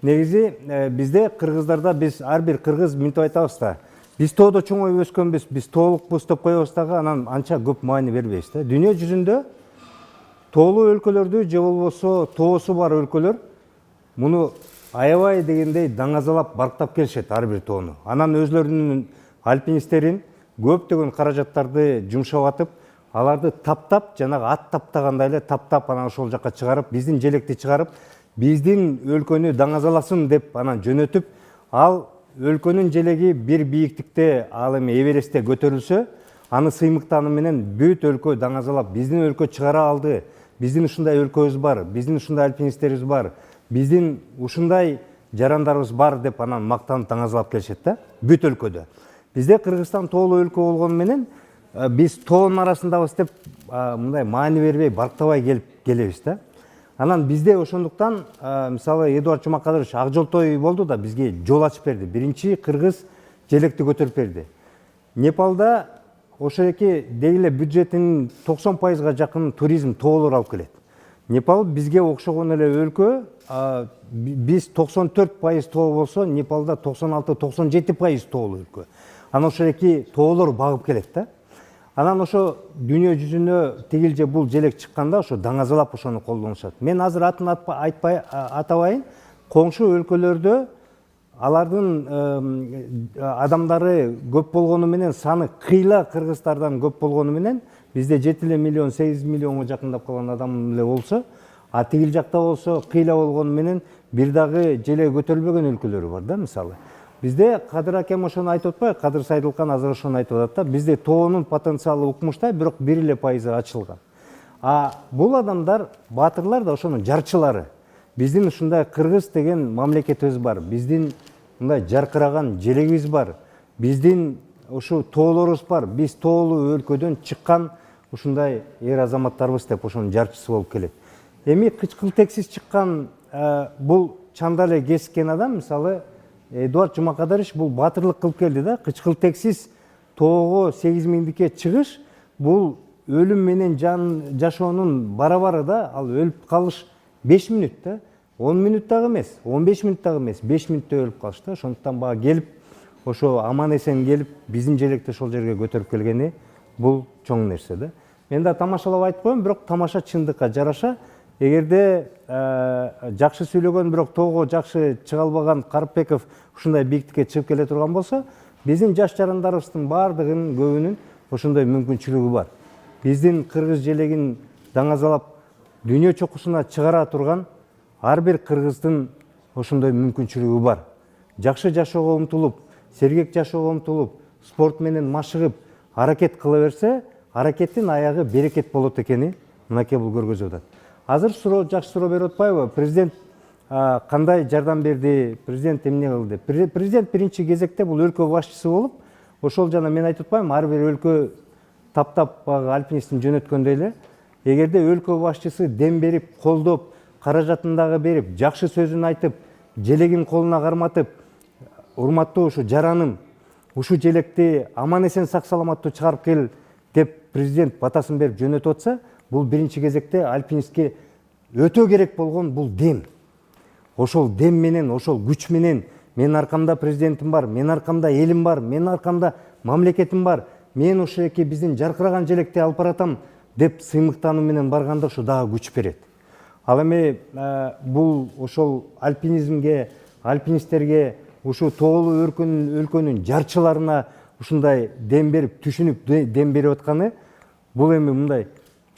негизи бизде кыргыздарда биз ар бир кыргыз мынтип айтабыз да. Биз тоодо чоңоюп өскөнбүз, биз тоолукпуз деп коебуз дагы, анан анча көп маани бербейбиз да. Дүйнө жүзүндө тоолуу өлкөлөрдү же болбосо тоосу бар өлкөлөр муну аябай дегендей даңазалап барктап келишет ар бир тоону. Анан өзлөрүнүн альпинисттерин көптөгөн каражаттарды жумшап атып, аларды таптап, жанагы ат таптагандай эле таптап, анан ошол жакка чыгарып, биздин желекти чыгарып, биздин өлкөнү даңазаласын деп анан жөнөтүп, ал өлкөнүн желеги бир бийиктикте, ал эми Эверестте көтөрүлсө, аны сыймыктануу менен бүт өлкө даңазалап, биздин өлкө чыгара алды, биздин ушундай өлкөбүз бар, биздин ушундай альпинисттерибиз бар, биздин ушундай жарандарыбыз бар деп анан мактанып даңазалап келишет да, бүт өлкөдө. Бизде Кыргызстан тоолуу өлкө болгону менен биз тоонун арасындабыз деп мындай маани бербей, барктабай келебиз да. Анан бизде ошондуктан мисалы Эдуард Жумакадырович ак жол той болду да бизге жол ачып берди. Биринчи кыргыз желекти көтөрүп берди. Непалда ошол эки дегиле бюджетинин 90%га жакын туризм тоолор алып келет. Непал бизге окшогон эле өлкө, биз 94% тоо болсо, Непалда 96-97% тоолуу өлкө. Анан ошол эки тоолор багып келет да. Анан ошо дүйнө жүзүнө тигил же бул желек чыкканда ошо даңазалап ошону колдонушат. Мен азыр атын атабайын, коңшу өлкөлөрдө алардын адамдары көп болгону менен, саны кыйла кыргыздардан көп болгону менен, бизде 7 миллион, 8 миллионго жакындап калган адам эле болсо, а тигил жакта болсо кыйла болгону менен бир дагы желеги көтөрүлбөгөн өлкөлөр бар да, мисалы. Бизде Кадыр акем ошону айтып атпайбы, Кадыр Сайдылкан азыр ошону айтып атат да, бизде тоонун потенциалы укмуштай, бирок 1% ачылган. А бул адамдар, баатырлар да ошонун жарчылары. Биздин ушундай кыргыз деген мамлекетибиз бар, биздин мындай жаркыраган желегибиз бар, биздин ушу тоолорубуз бар, биз тоолуу өлкөдөн чыккан ушундай эр азаматтарыбыз деп ошонун жарчысы болуп келет. Эми кычкылтексиз чыккан бул чанда эле кескен адам, мисалы Эдуард Жумакадырович бул батырлык кылып келди да, кычкылтексиз тоого 8000дикке чыгыш, бул өлүм менен жашоонун барабары да, ал өлүп калыш 5 мүнөт да, 10 мүнөт дагы эмес, 15 мүнөт дагы эмес, 5 мүнөттө өлүп калыш да. Ошондуктан бага келип, ошо аман эсен келип, биздин желекти ошол жерге көтөрүп келгени бул чоң нерсе да. Мен да тамашалап айтып коем, бирок тамаша чындыкка жараша. Эгерде жакшы сүйлөгөн, бирок тоого жакшы чыга албаган Карыпбеков ушундай бийиктикке чыгып келе турган болсо, биздин жаш жарандарыбыздын баардыгынын көбүнүн ошондой мүмкүнчүлүгү бар. Биздин кыргыз желегин даңазалап дүйнө чокусуна чыгара турган ар бир кыргыздын ошондой мүмкүнчүлүгү бар. Жакшы жашоого умтулуп, сергек жашоого умтулуп, спорт менен машыгып, аракет кыла берсе, аракеттин аягы берекет болот экени мынакей бул көргөзүп атат. Азыр жакшы суроо берип атпайбы? Президент кандай жардам берди? Президент эмне кылды? Президент биринчи кезекте бул өлкө башчысы болуп, ошол жана мен айтып атпаймынбы, ар бир өлкө таптап альпинистин жөнөткөндөй эле, эгерде өлкө башчысы дем берип, колдоп, каражатын дагы берип, жакшы сөзүн айтып, желегин колуна карматып, урматтуу ушу жараным, ушу желекти аман эсен сак саламаттуу чыгарып кел деп президент батасын берип жөнөтүп атса, бул биринчи кезекте альпинистке өтө керек болгон бул дем. Ошол дем менен, ошол күч менен менин аркамда президентим бар, менин аркамда элим бар, менин аркамда мамлекетим бар, мен ошо эки биздин жаркыраган желекти алып баратам деп сыймыктануу менен барганда ошо дагы күч берет. Ал эми бул ошол альпинизмге, альпинисттерге, ушу тоолуу өлкөнүн жарчыларына ушундай дем берип, түшүнүп дем берип атканы, бул эми мындай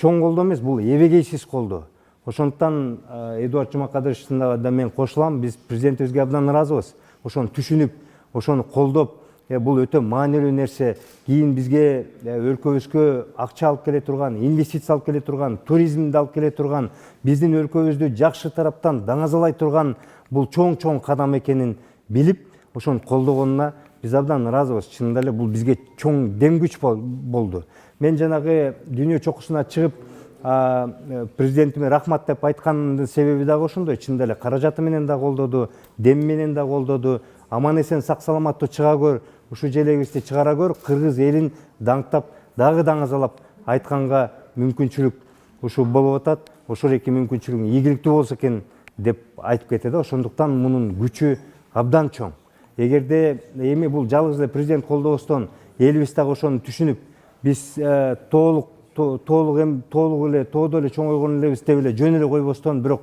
чоң колдоо эмес, бул эбегейсиз колдоо. Ошондуктан Эдуард Жумакадыровичтин да мен кошулам, биз президентибизге абдан ыраазыбыз. Ошону түшүнүп, ошону колдоп, бул өтө маанилүү нерсе. Кийин бизге өлкөбүзгө акча алып келе турган, инвестиция алып келе турган, туризмди алып келе турган, биздин өлкөбүздү жакшы тараптан даңазалай турган бул чоң кадам экенин билип, ошону колдогонуна биз абдан ыраазыбыз. Чынында эле бул бизге чоң дем күч болду. Мен жанагы дүйнө чокусуна чыгып президентиме рахмат деп айткандын себеби дагы ошондой. Чынында эле каражаты менен да колдоду, дем менен да колдоду. Аман эсен сак саламаттуу чыга көр, ушу желегибизди чыгара көр, кыргыз элин даңктап, дагы даңазалап айтканга мүмкүнчүлүк ушу болуп атат. Ошол эки мүмкүнчүлүгүң ийгиликтүү болсо экен деп айтып кетет. Ошондуктан мунун күчү абдан чоң. Эгерде эми бул жалгыз эле президент колдобостон элибиз дагы ошону түшүнүп, биз толук эле тоодо эле чоңойгон элебиз деп эле жөн эле койбостон, бирок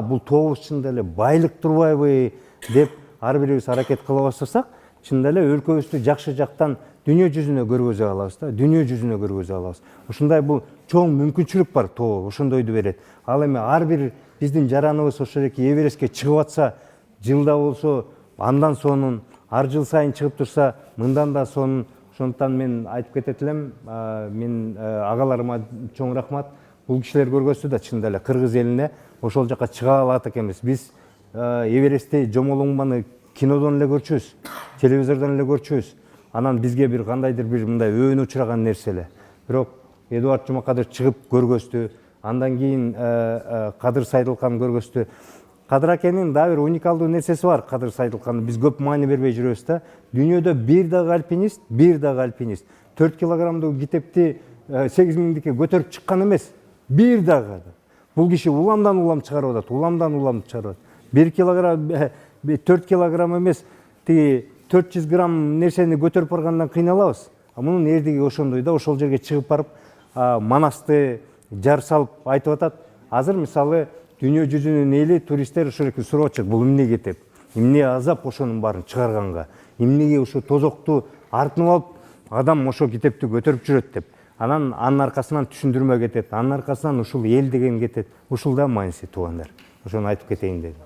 бул тообуз чынында эле байлык турбайбы деп ар бирибиз аракет кыла баштасак, чынында эле өлкөбүздү жакшы жактан дүйнө жүзүнө көргөзө алабыз да, дүйнө жүзүнө көргөзө алабыз. Ушундай бул чоң мүмкүнчүлүк бар тоо, ошондойду берет. Ал эми ар бир биздин жараныбыз ошол эки Эверестке чыгып атса, жылда болсо андан сонун, ар жыл сайын чыгып турса, мындан да сонун. Ошондуктан мен айтып кетет элем, мен агаларыма чоң рахмат. Бул кишилер көргөзсө да чынында эле кыргыз элине ошол жака чыга алат экенбиз. Биз Эверестти, Жомолуңбаны кинодон эле көрчүбүз, телевизордон эле көрчүбүз. Анан бизге бир кандайдыр бир мындай өөнү учураган нерсе эле. Бирок Эдуард Жумакадыр чыгып көргөздү. Андан кийин Кадыр Сайдылкан көргөздү. Кадыр акенин дагы бир уникалдуу нерсеси бар. Кадыр Сайдылкан биз көп маани бербей жүрөбүз да. Дүйнөдө бир дагы альпинист 4 килограммдуу китепти 8000дикке көтөрүп чыккан эмес. Бир дагы. Бул киши уламдан улам чыгарып атат, уламдан улам чыгарып атат. 1 килограмм, 4 килограмм эмес, тиги 400 грамм нерсени көтөрүп баргандан кыйналабыз. Мунун эрдиги ошондой да, ошол жерге чыгып барып, Манасты жар салып айтып атат. Азыр мисалы дүйнө жүзүнүн эли, туристтер ошол эки сурап атышат, бул эмнеге деп. Эмне азап ошонун баарын чыгарганга? Эмнеге ошо тозокту артынып алып, адам ошо китепти көтөрүп жүрөт деп. Анан анын аркасынан түшүндүрмө кетет, анын аркасынан ушул эл деген кетет. Ушул да мааниси туугандар. Ошону айтып кетейин дедим.